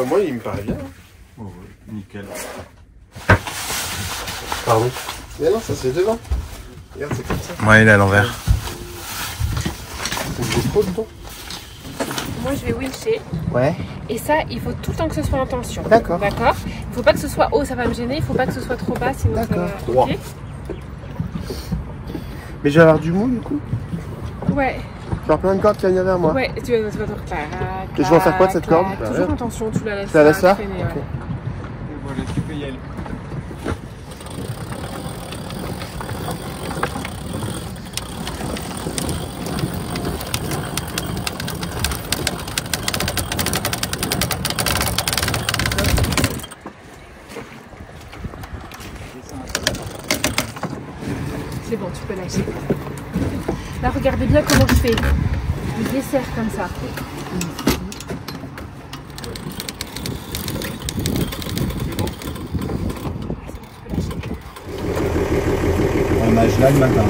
Moi, il me paraît bien. Oh, ouais, nickel. Pardon. Mais non, ça c'est devant. Regarde, c'est comme ça. Ouais, il est à l'envers. Faut que je trop dedans. Moi, je vais wincher. Ouais. Et ça, il faut tout le temps que ce soit en tension. D'accord. D'accord. Il faut pas que ce soit haut, ça va me gêner. Il faut pas que ce soit trop bas, sinon ça D'accord. va... Droit. Ok. Mais je vais avoir du mou du coup. Ouais. Je vais avoir plein de cordes qui viennent vers moi. Ouais, tu vas te clac. Et je vais en faire quoi de cette corde? Toujours en tension, tu la laisses. Tu la laisses là? traîner, Ok. ouais. Voilà, tu peux y aller. C'est bon, tu peux lâcher. Là, regardez bien comment je fais. Je desserre comme ça. On nage là le matin.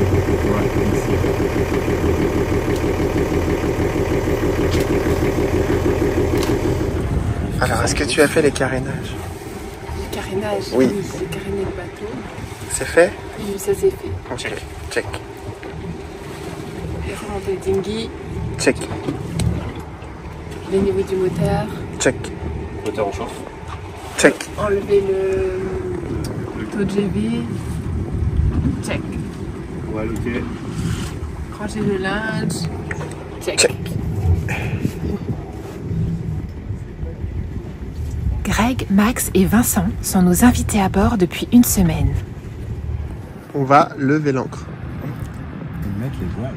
Alors, est-ce que tu as fait les carénages? Le carénage. Oui. J'ai caréné le bateau. C'est fait? Et ça s'est fait. Ok, check. Et remonter le dinghy, Check. les niveaux du moteur, Check. Moteur en chauffe. Check. enlever le taux de GV. Check. Ouais, ok. Ranger le linge. Check. Check. Greg, Max et Vincent sont nos invités à bord depuis une semaine. On va lever l'ancre. Ils mettent les voiles.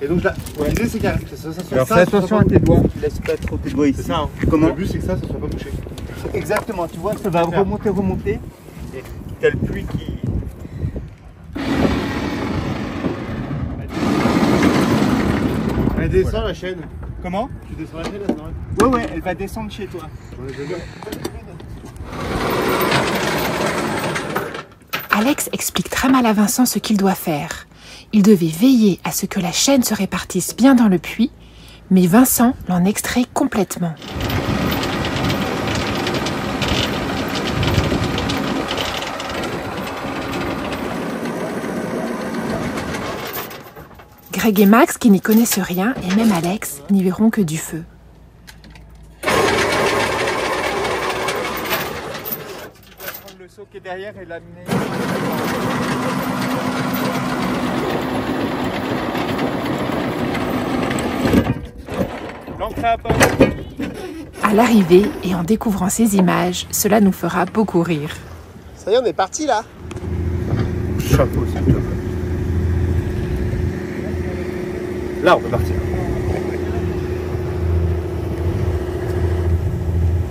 Et donc là, l'idée c'est que ça soit Alors ça, fais ça soit attention pas- à tes doigts, tu laisses pas trop tes doigts ici. C'est ça, hein. Comment? Le but c'est que ça soit pas bouché. Exactement, tu vois, ça va remonter. Et t'as le puits qui... Elle descend la chaîne. Comment? Tu descends la chaîne là, c'est Ouais, ouais, elle va descendre chez toi. Alex explique très mal à Vincent ce qu'il doit faire. Il devait veiller à ce que la chaîne se répartisse bien dans le puits, mais Vincent l'en extrait complètement. Greg et Max, qui n'y connaissent rien, et même Alex, n'y verront que du feu. Tu vas prendre le seau qui est derrière et l'amener. L'ancre à bord. À l'arrivée, et en découvrant ces images, cela nous fera beaucoup rire. Ça y est, on est parti là. Chapeau, s'il te plaît. Là, on peut partir.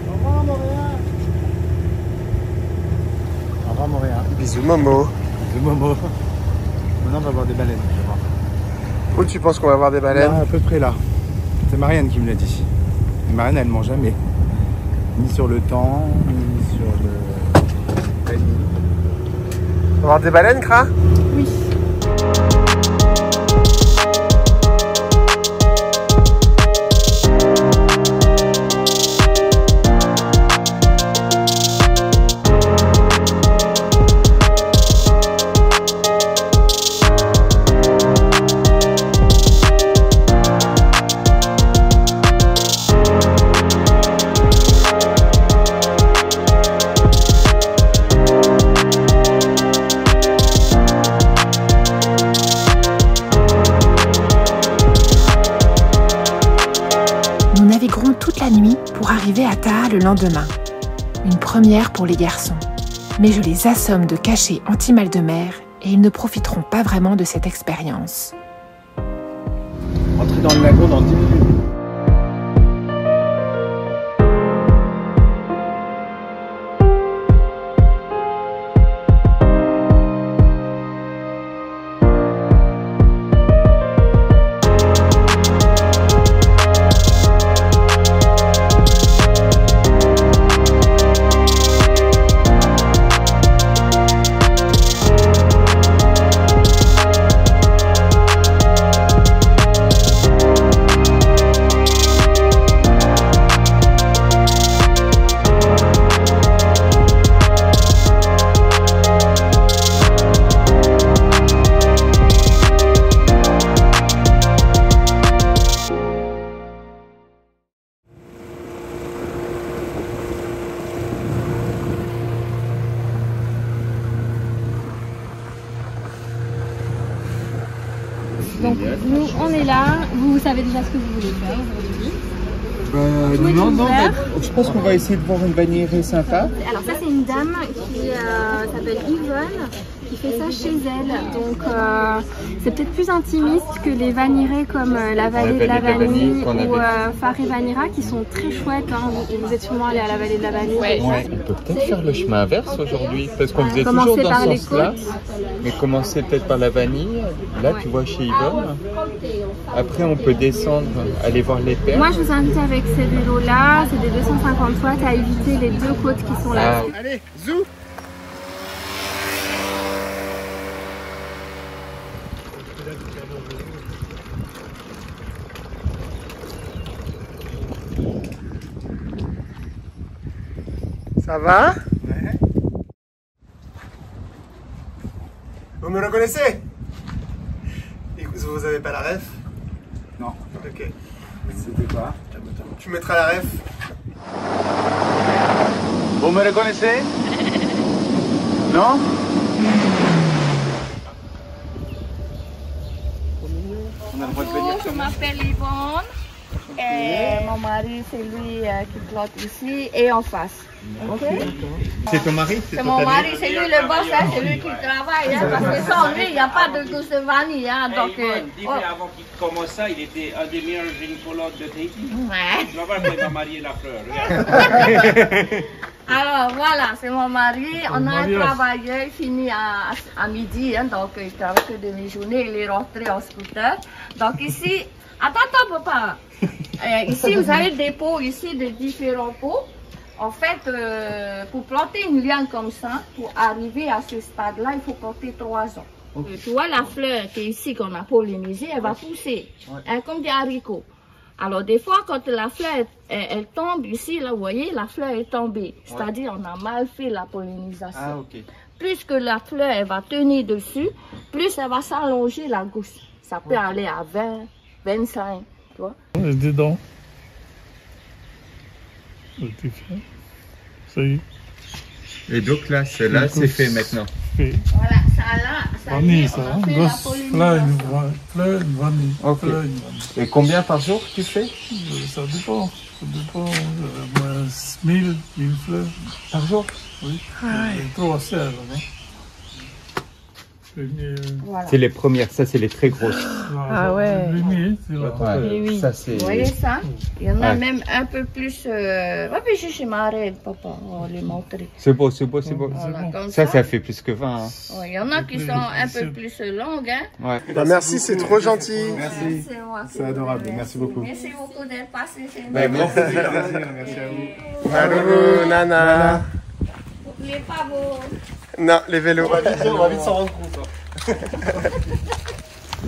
Au revoir, Montréal. Au revoir, Montréal. Bisous Momo. Le Momo. Maintenant, on va voir des baleines. Tu vas voir. Où tu penses qu'on va voir des baleines? Là, à peu près là. C'est Marianne qui me l'a dit. Et Marianne, elle ne ment jamais. Ni sur le temps, ni sur le... On va voir des baleines, Kra? Oui. Nous naviguerons toute la nuit pour arriver à Taha le lendemain. Une première pour les garçons. Mais je les assomme de cachets anti-mal de mer et ils ne profiteront pas vraiment de cette expérience. Entrer dans le lagon dans 10 minutes. Donc nous on est là, vous savez déjà ce que vous voulez faire aujourd'hui. Non, je pense qu'on va essayer de voir une bannière sympa. Alors ça c'est une dame qui s'appelle Yvonne, qui fait ça chez elle. Donc c'est peut-être plus intimiste que les vanirés comme la vallée de la Vanille ou Faré Vanira qui sont très chouettes. Hein. Vous êtes sûrement allé à la vallée de la Vanille. Ouais. On peut peut-être faire le chemin inverse aujourd'hui parce qu'on faisait toujours dans ce sens-là. Mais commencer peut-être par la Vanille. Là tu vois chez Yvonne. Après on peut descendre, aller voir les perles. Moi je vous invite avec ces vélos-là, c'est des 250 watts à éviter les deux côtes qui sont là. Allez, zou. Ça va? Ouais. Vous me reconnaissez? Vous avez pas la ref? Non. Ok. C'était quoi? Tu mettras la ref. Vous me reconnaissez? Non? On a le droit de venir. Je m'appelle Yvonne et mon mari c'est lui qui flotte ici et en face. Okay? C'est ton mari? C'est mon mari, c'est lui le boss, hein, c'est lui qui travaille. Hein, parce que sans lui, il n'y a pas de douce vanille. Hein, donc, avant qu'il commence ça, il était un des meilleurs gynécologues de Tahiti. Ouais. Je vais voir quand il va marier la fleur. Alors voilà, c'est mon mari. On a un travailleur, il finit à midi, hein, donc il travaille que demi-journée, il est rentré en scooter. Donc ici, attends papa. Ici, vous avez des pots ici, de différents pots. En fait, pour planter une liane comme ça, pour arriver à ce stade-là, il faut planter 3 ans. Okay. Tu vois la fleur qui est ici, qu'on a pollinisée, elle va pousser, hein, comme des haricots. Alors des fois, quand la fleur, elle tombe ici, là, vous voyez, la fleur est tombée. C'est-à-dire on a mal fait la pollinisation. Ah, ok. Plus que la fleur, elle va tenir dessus, plus elle va s'allonger la gousse. Ça peut aller à 20, 25, tu vois. Dedans. Ça y est. Et donc là, celle-là, c'est fait maintenant. Voilà, ça là, vanille, ça y est, on a fait la pollinisation. Fleur, vanille. Okay. Et combien par jour tu fais? Ça dépend. Ça dépend. 1000 fleurs. Par jour? Oui. 3 serres. Voilà. C'est les premières, ça c'est les très grosses. Ah ouais. Oui. Ça, vous voyez ça? Il y en a même un peu plus. Va pêcher chez ma reine, papa, on va les montrer. C'est beau, c'est beau, c'est beau. Voilà, ça fait plus que 20. Hein. Il y en a qui sont un peu plus longues. Hein? Ouais. Bah, merci, c'est trop gentil. Merci. C'est adorable, merci beaucoup. Merci beaucoup d'être passé chez nous. Merci à vous. Maruru, Nana. N'oubliez pas vos. Non, les vélos. On va vite s'en rendre compte.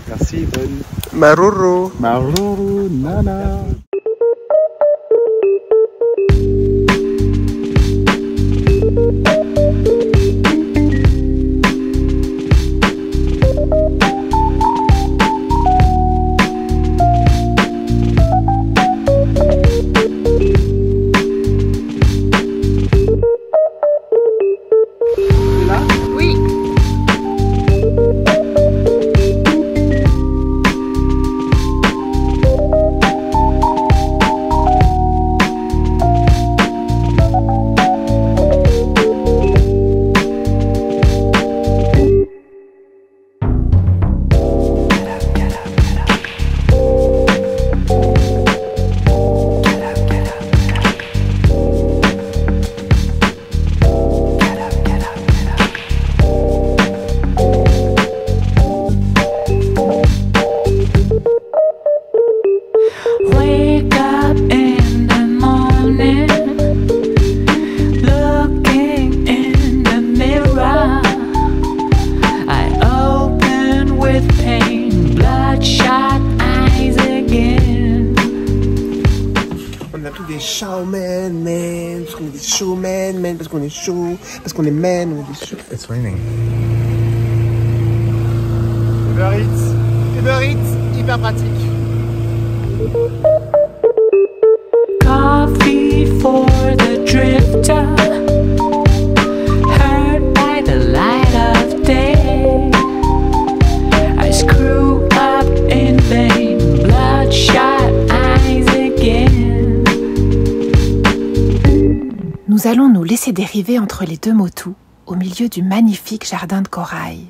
Merci Yvonne. Maruru. Maruru, Nana. Showman, man, parce qu'on est des showman, man, parce qu'on est chaud, parce qu'on est man, on est des show. It's raining. Uber Eats, hyper pratique. Coffee for the drifter, heard by the light of day. I screw up nous allons nous laisser dériver entre les deux motus au milieu du magnifique jardin de corail.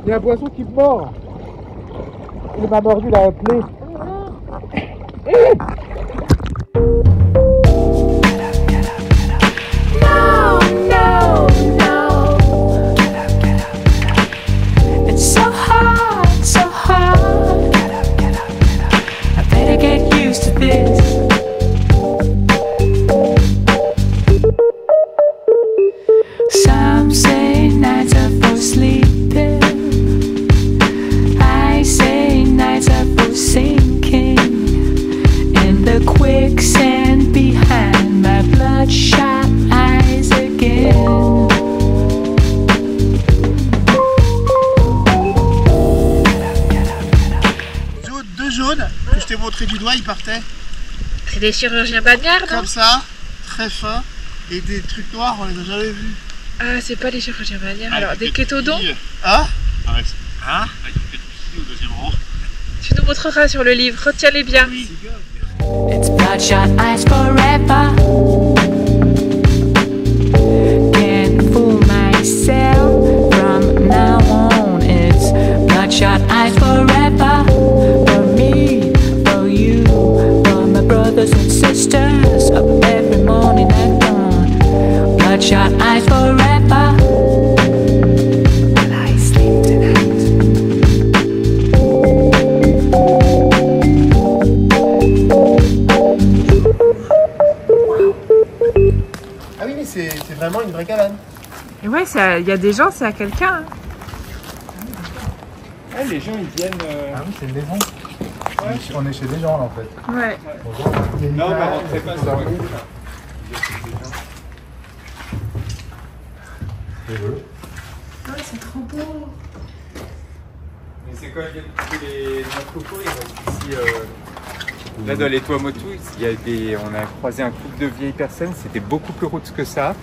Il y a un poisson qui me mord. Il m'a mordu la plaie. Some say nights are for sleeping, I say nights are for sinking in the quicksand behind my bloodshot eyes again. Deux jaunes que je t'ai montré du doigt, ils partaient. C'est des chirurgiens bagnards, non? Comme ça, très fins, et des trucs noirs, on les a jamais vus. Ah, c'est pas les chirurgiens bagnards. Alors, des kétodons. Ah, Hein? Avec une petite fille au deuxième rang. Tu nous montreras sur le livre, retiens-les bien. It's bloodshot eyes forever. Can't fool myself from now on. It's bloodshot eyes forever. For me, for you, for my brothers and sisters of every morning at dawn. Bloodshot eyes forever. Will I sleep tonight? ah oui, mais c'est vraiment une vraie cabane. Et ouais, il y a des gens, c'est à quelqu'un. Hein. Ah, les gens ils viennent. Ah oui, c'est une maison. Ouais. On est chez des gens là en fait. Ouais. Bonjour. Non, mais rentrez pas sur le coup. Ouais, c'est trop beau. Mais c'est quand ils viennent couper les noix de coco, ils restent ici. Là dans les Tuamotu, on a croisé un couple de vieilles personnes, c'était beaucoup plus roots que ça.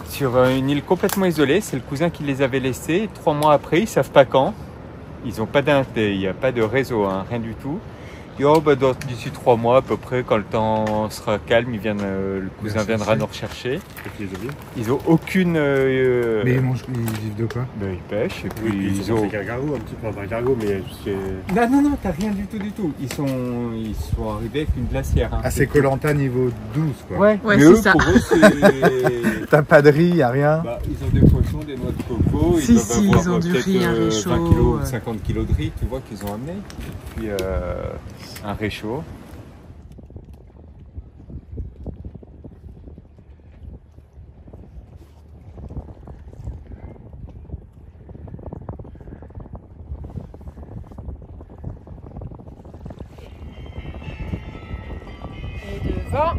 Sur une île complètement isolée, c'est le cousin qui les avait laissés. 3 mois après, ils savent pas quand. Ils ont pas il n'y a pas de réseau, hein, rien du tout. Et oh, bah, d'ici 3 mois à peu près, quand le temps sera calme, le cousin viendra nous rechercher. Ils ont aucune. Mais ils vivent de quoi? Ils pêchent et puis oui, ils ont. un cargo, un petit peu un cargo, mais Non, t'as rien du tout. Ils sont arrivés avec une glacière. Hein. Ah, c'est Koh Lanta niveau 12 quoi. Ouais, ouais, mais c'est eux, ça. pour eux, c'est. T'as pas de riz, y'a rien? Bah, ils ont des poissons, des noix de coco, Si, ils doivent avoir ils ont du riz, un réchaud, 20 kilos, 50 kilos de riz, tu vois, qu'ils ont amené. Et puis un réchaud. Et devant.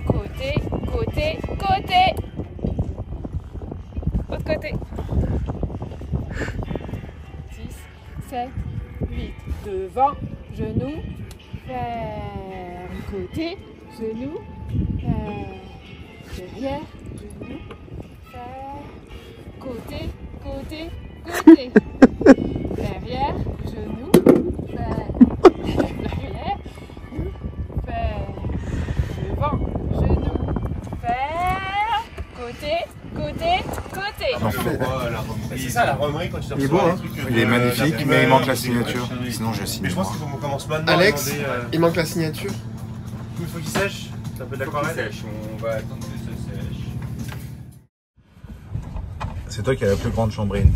Côté. Autre côté. 6, 7, 8. Devant, genou, vers côté, genou, derrière, genou, vers côté. Derrière, genou, derrière, vers devant, genou, vers côté. c'est ça la romerie quand tu te Il est beau, hein? Il est magnifique, mais il manque la signature. Sinon, je signe. Mais je pense qu'il faut qu'on commence maintenant. Alex, à demander, il manque la signature. il faut qu'il sèche. C'est un peu de l'aquarelle. On va attendre que ça sèche. C'est toi qui as la plus grande chambrine.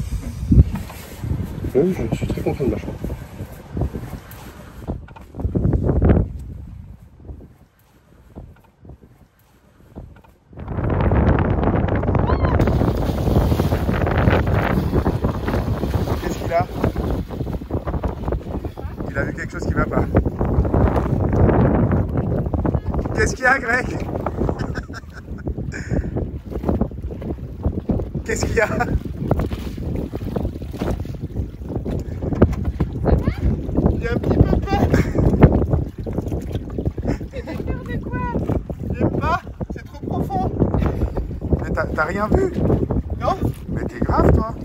Oui, je suis très content de ma chambre. Qu'est-ce qu'il a? Il a vu quelque chose qui va pas. Qu'est-ce qu'il y a, Greg? Qu'est-ce qu'il y a? Il y a un petit peu peur. T'as peur de quoi? J'aime pas, c'est trop profond. Mais t'as rien vu? Non? Mais t'es grave, toi.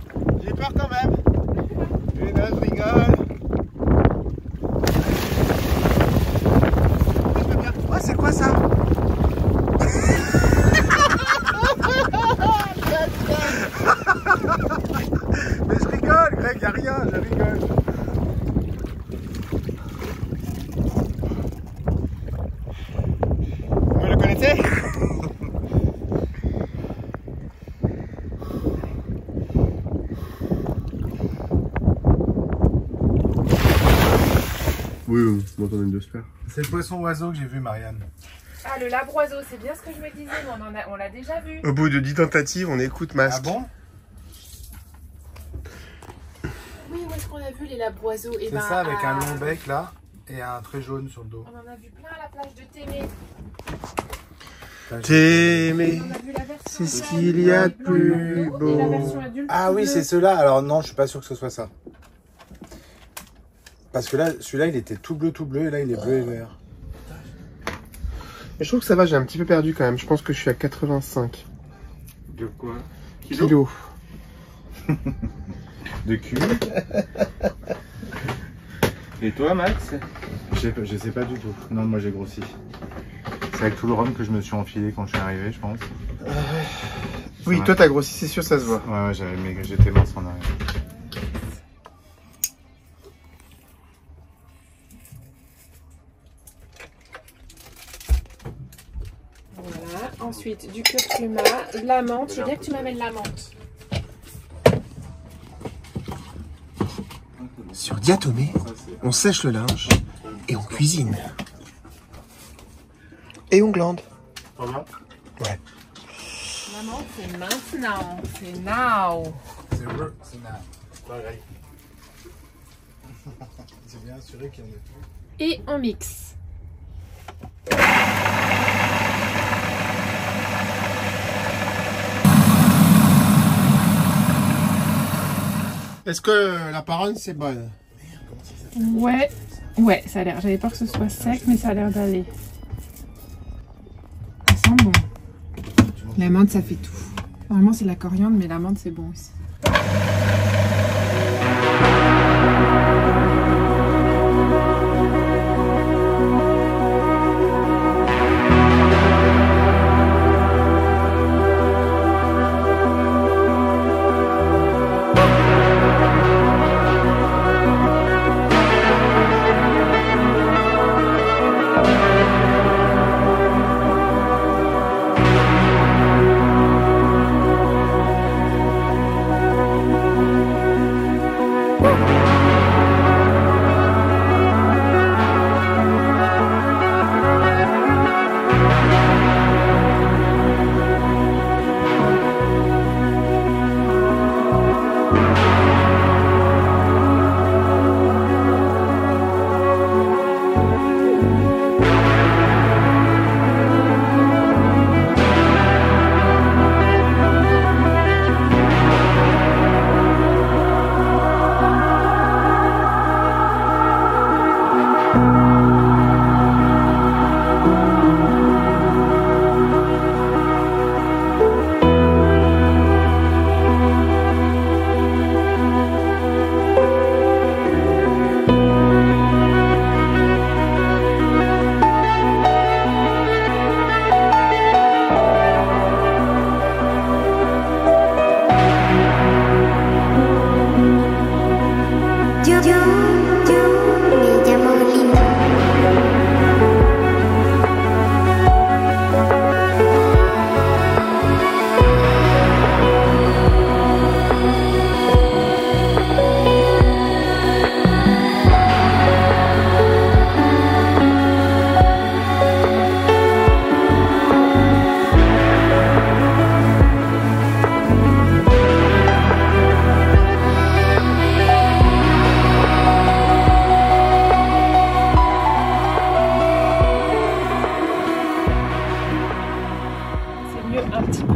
Oui, moi t'en as une de super. C'est le poisson oiseau que j'ai vu, Marianne. Ah, le labre-oiseau, c'est bien ce que je me disais, mais on l'a déjà vu. Au bout de 10 tentatives, on écoute Masque. Ah bon? Oui, où est-ce qu'on a vu les labres-oiseaux? C'est ça, avec un long bec là, et un trait jaune sur le dos. On en a vu plein à la plage de Témé. Témé, c'est ce qu'il y a de plus beau. Ah oui, c'est ceux-là. Alors non, je suis pas sûr que ce soit ça. Parce que là, celui-là, il était tout bleu, et là, il est bleu et vert. Mais je trouve que ça va, j'ai un petit peu perdu quand même. Je pense que je suis à 85. De quoi? Kilos. De cul. Et toi, Max? Je sais pas du tout. Non, moi j'ai grossi. C'est avec tout le rhum que je me suis enfilé quand je suis arrivé, je pense. Oui, toi t'as grossi, c'est sûr, ça se voit. Ouais, j'étais mince en arrière. Voilà, ensuite du curcuma, de la menthe. Je veux bien que tu m'amènes la menthe. Sur Diatomée, on sèche le linge et on cuisine. Et on glande. Ouais. La menthe, c'est maintenant. C'est now. C'est now. Pareil. C'est bien assuré qu'il y en ait tout. Et on mixe. Est-ce que la parole c'est bonne? Ouais, ça a l'air. J'avais peur que ce soit sec, mais ça a l'air d'aller. Ça sent bon. La menthe, ça fait tout. Normalement, c'est la coriandre, mais la menthe, c'est bon aussi.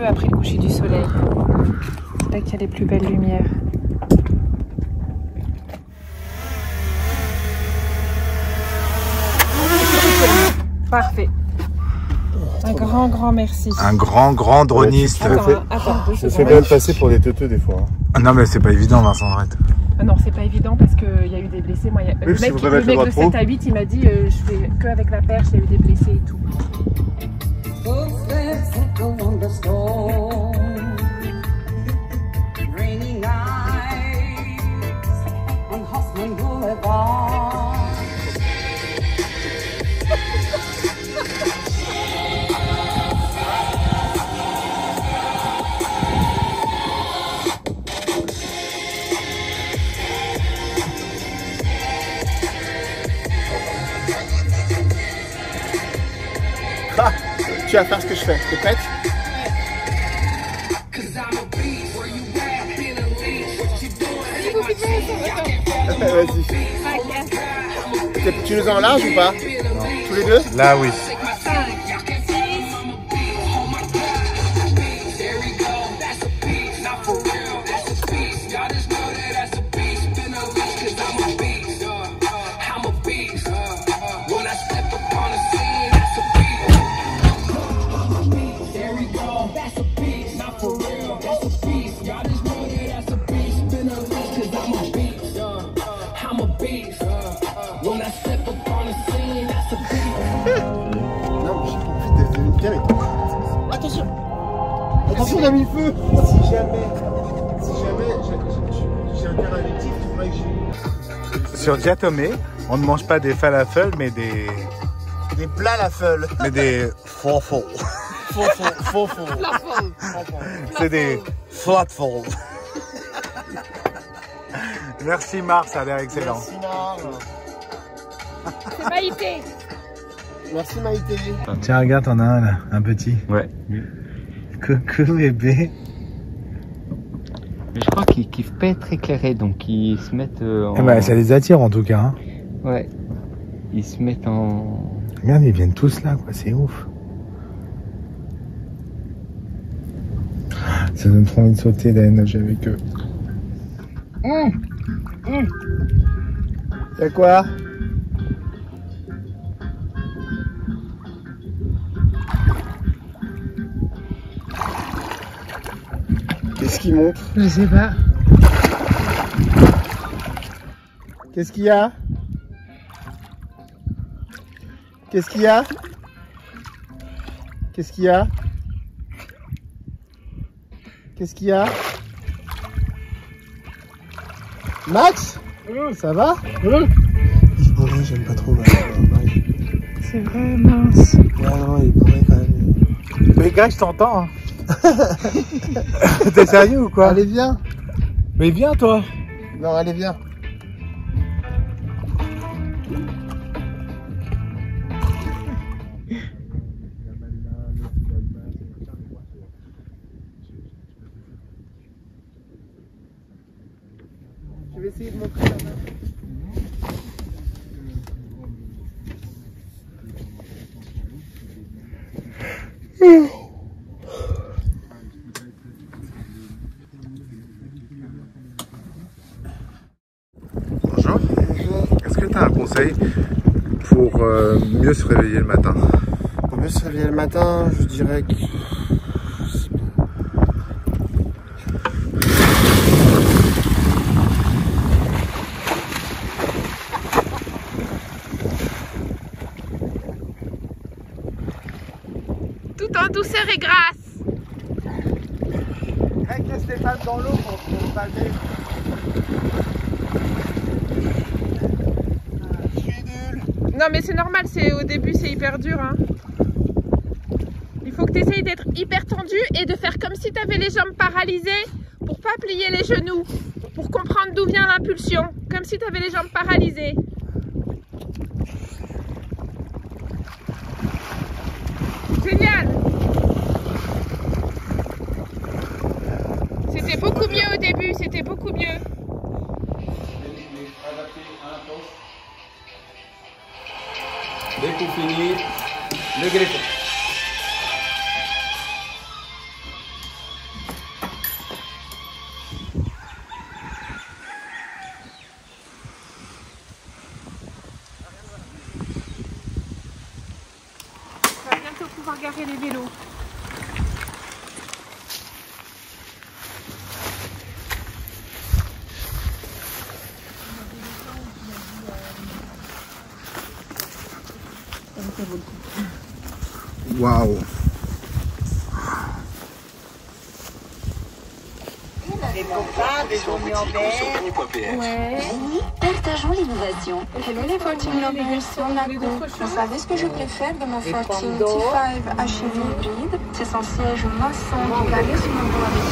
Après le coucher du soleil. C'est là qu'il y a les plus belles lumières. Parfait. Un grand merci. Un grand droniste. Attends, ça fait bien de passer pour des teuteux des fois. Ah non mais c'est pas évident, Vincent, arrête. Ah non, c'est pas évident parce qu'il y a eu des blessés. Moi, le mec de 7 à 8, il m'a dit je fais que avec la perche, il y a eu des blessés et tout. vas faire ce que je fais. T'es prête? Vas-y. Tu nous en large ou pas? Non. Tous les deux? Là, oui. Attention! Attention, on a mis le feu! Si jamais j'ai un terrain additif, il faudrait que j'ai... Sur Diatomée, on ne mange pas des falafels, mais des... Des plats falafels. Mais des faux-faux. C'est des flatful. Merci Mars, ça a l'air excellent. Merci Mars. C'est Maïté. Merci Maïté. Tiens, regarde, t'en as un là, un petit. Ouais. Coucou bébé. Mais je crois qu'ils kiffent pas être éclairés, donc ils se mettent en... Eh ben, ça les attire en tout cas. Hein. Ouais. Ils se mettent en... Regarde, ils viennent tous là, quoi, c'est ouf. Ça donne trop envie de sauter, d'aller nager avec eux. Y'a quoi? Qu'est-ce qu'il montre? Je sais pas. Qu'est-ce qu'il y a? Qu'est-ce qu'il y a? Qu'est-ce qu'il y a? Qu'est-ce qu'il y a? Max? Ça va? Il est bourré, j'aime pas trop. C'est vrai, mince. Non, il est bourré quand même. Mais gars, je t'entends. Hein. T'es sérieux ou quoi? Allez, viens. Mais viens, toi. Non, allez, viens. Je vais essayer de montrer la main. Bonjour. Est-ce que tu as un conseil pour mieux se réveiller le matin? Pour mieux se réveiller le matin, je dirais que... Tout en douceur et grâce. Avec les Stéphane dans l'eau pour palmer. Je suis nul. Non mais c'est normal, au début c'est hyper dur. Hein. Il faut que tu essayes d'être hyper tendu et de faire comme si tu avais les jambes paralysées pour pas plier les genoux, pour comprendre d'où vient l'impulsion, comme si tu avais les jambes paralysées. Génial! C'était beaucoup mieux au début, c'était beaucoup mieux. Dès qu'on finit, le greffon. On va bientôt pouvoir garer les vélos. Waouh. Des copains, des oignons verts. Ouais. Partageons l'innovation. Hello les 14 lovers sur la coupe. Vous savez ce que je préfère de mon 14 T5 HEV hybride? C'est son siège maçon qui calé sur mon dos avec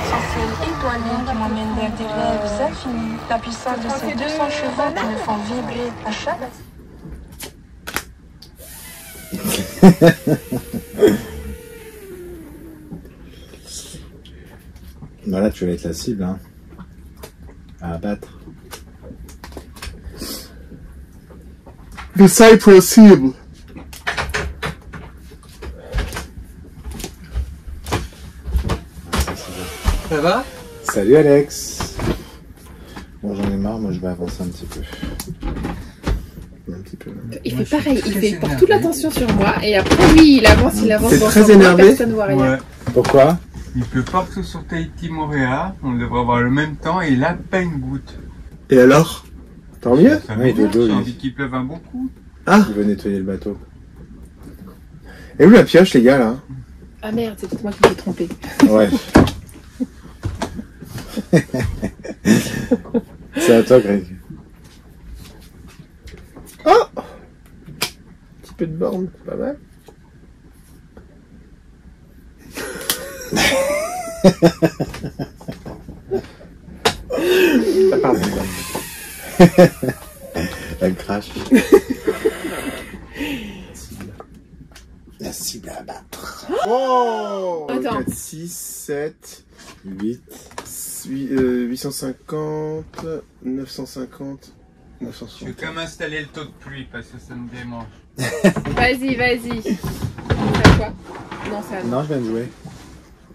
son ciel étoilé qui m'emmène vers des rêves infinis. La puissance de ces 200 chevaux qui me font vibrer à chaque... Voilà, tu vas être la cible, hein. À abattre. Le side pour la cible. Ça va? Salut Alex. Bon, j'en ai marre, moi je vais avancer un petit peu. Il fait pareil, il porte toute l'attention sur moi et après lui il avance C'est dans très son coin, énervé. personne ne voit rien. Ouais. Pourquoi? Il pleut partout sur Tahiti, Montréal. On devrait avoir le même temps et il a pas une goutte. Et alors? Tant mieux? Ça Ouais, il m'énerve, est beau, j'ai lui. envie qu'il pleuve un bon coup. Ah! Il veut nettoyer le bateau. Et où la pioche, les gars, là? Ah merde, c'est peut-être moi qui me suis trompée. Ouais. C'est à toi, Greg. Oh! Un petit peu de borne, c'est pas mal. Ça part bien. Elle crache. La cible à abattre. Oh! Attends. 4, 6, 7, 8. 850, 950, Je 960. vais quand même installer le taux de pluie parce que ça me démange. Vas-y, vas-y. Ça quoi? Non, ça Non, je viens de jouer.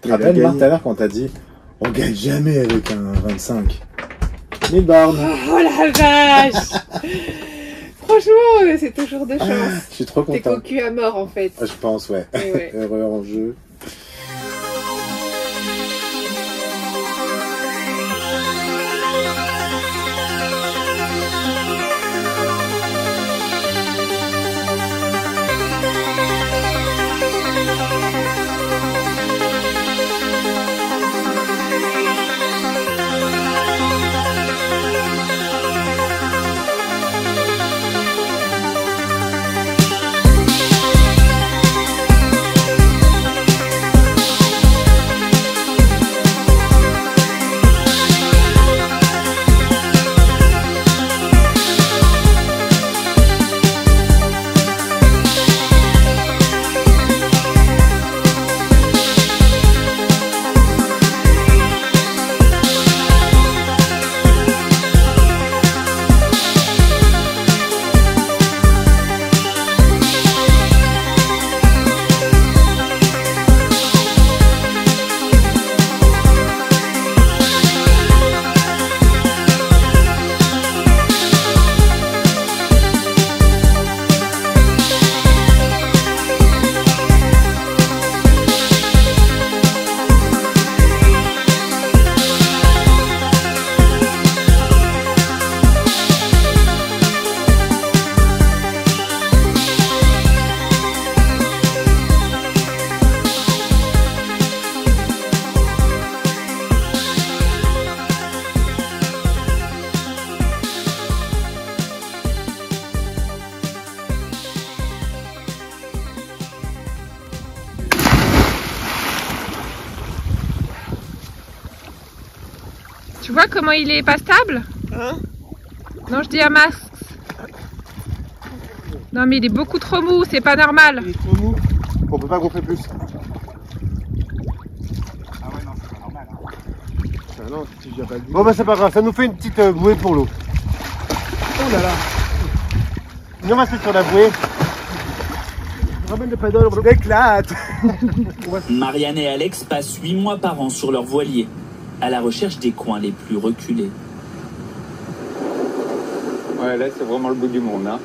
Tu te Il a rappelles, Marc, gagné. tout à l'heure, quand t'as dit on gagne jamais avec un 25. 1000 bornes. Oh la vache! Franchement, c'est toujours de chance. Je suis trop T'es content. cocu à mort en fait. Je pense, ouais. Et ouais. Heureux en jeu. Tu vois comment il est pas stable? Hein? Non, je dis à Max. Non mais il est beaucoup trop mou, c'est pas normal. Il est trop mou. On peut pas gonfler plus. Ah ouais, non, c'est pas normal. Hein. Ah non, si j'ai pas dit. Bon bah c'est pas grave, ça nous fait une petite bouée pour l'eau. Oh là là. Nous on va se mettre sur la bouée. Ramène le paddle, on éclate. Marianne et Alex passent 8 mois par an sur leur voilier, à la recherche des coins les plus reculés. Ouais, là c'est vraiment le bout du monde, hein.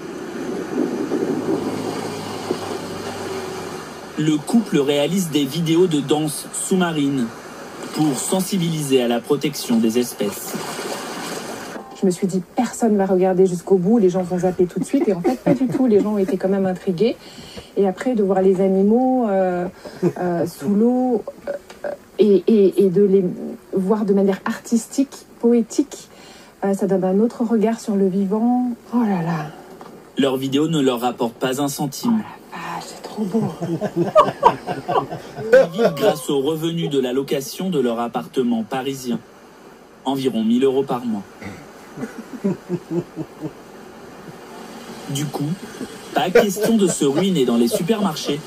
Le couple réalise des vidéos de danse sous-marine pour sensibiliser à la protection des espèces. Je me suis dit, personne va regarder jusqu'au bout, les gens vont zapper tout de suite. Et en fait, pas du tout. Les gens ont été quand même intrigués. Et après, de voir les animaux sous l'eau et de les voir de manière artistique, poétique, ça donne un autre regard sur le vivant. Oh là là. Leurs vidéos ne leur rapportent pas un centime. Ah, c'est trop beau. Ils vivent grâce aux revenus de la location de leur appartement parisien. Environ 1 000 € par mois. Du coup, pas question de se ruiner dans les supermarchés.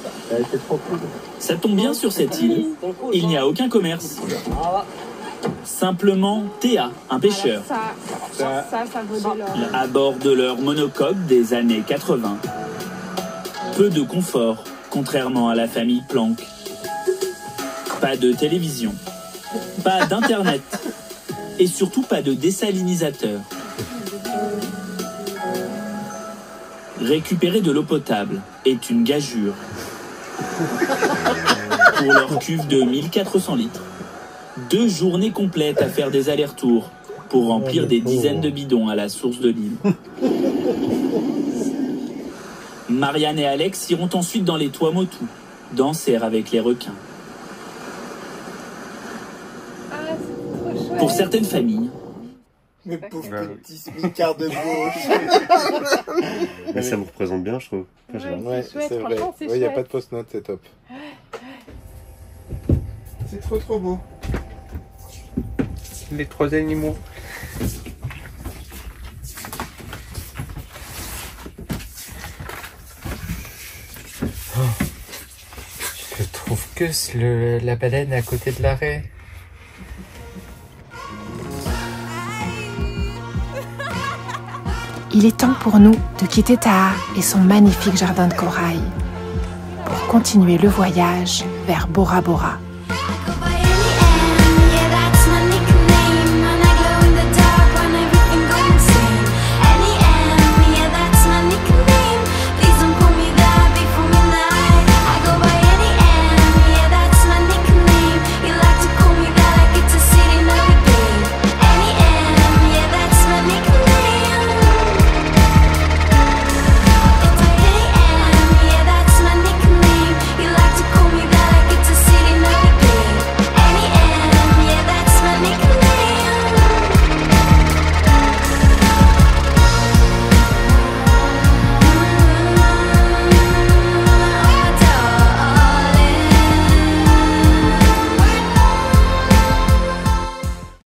Ça tombe bien sur cette île, il n'y a aucun commerce. Simplement Théa, un pêcheur, Ça vaut de l'or. à bord de leur monocoque des années 80. Peu de confort, contrairement à la famille Planck. Pas de télévision, pas d'internet et surtout pas de désalinisateur. Récupérer de l'eau potable est une gageure pour leur cuve de 1400 litres. 2 journées complètes à faire des allers-retours pour remplir des dizaines de bidons à la source de l'île. Marianne et Alex iront ensuite dans les Tuamotu, danser avec les requins. Pour certaines familles, mes pauvres petits smicards de gauche. Mais ça me représente bien, je trouve. Ouais, c'est vrai. Il n'y a pas de post-note, c'est top. C'est trop beau. Les 3 animaux. Je trouve que la baleine à côté de l'arrêt. Il est temps pour nous de quitter Taha et son magnifique jardin de corail pour continuer le voyage vers Bora Bora.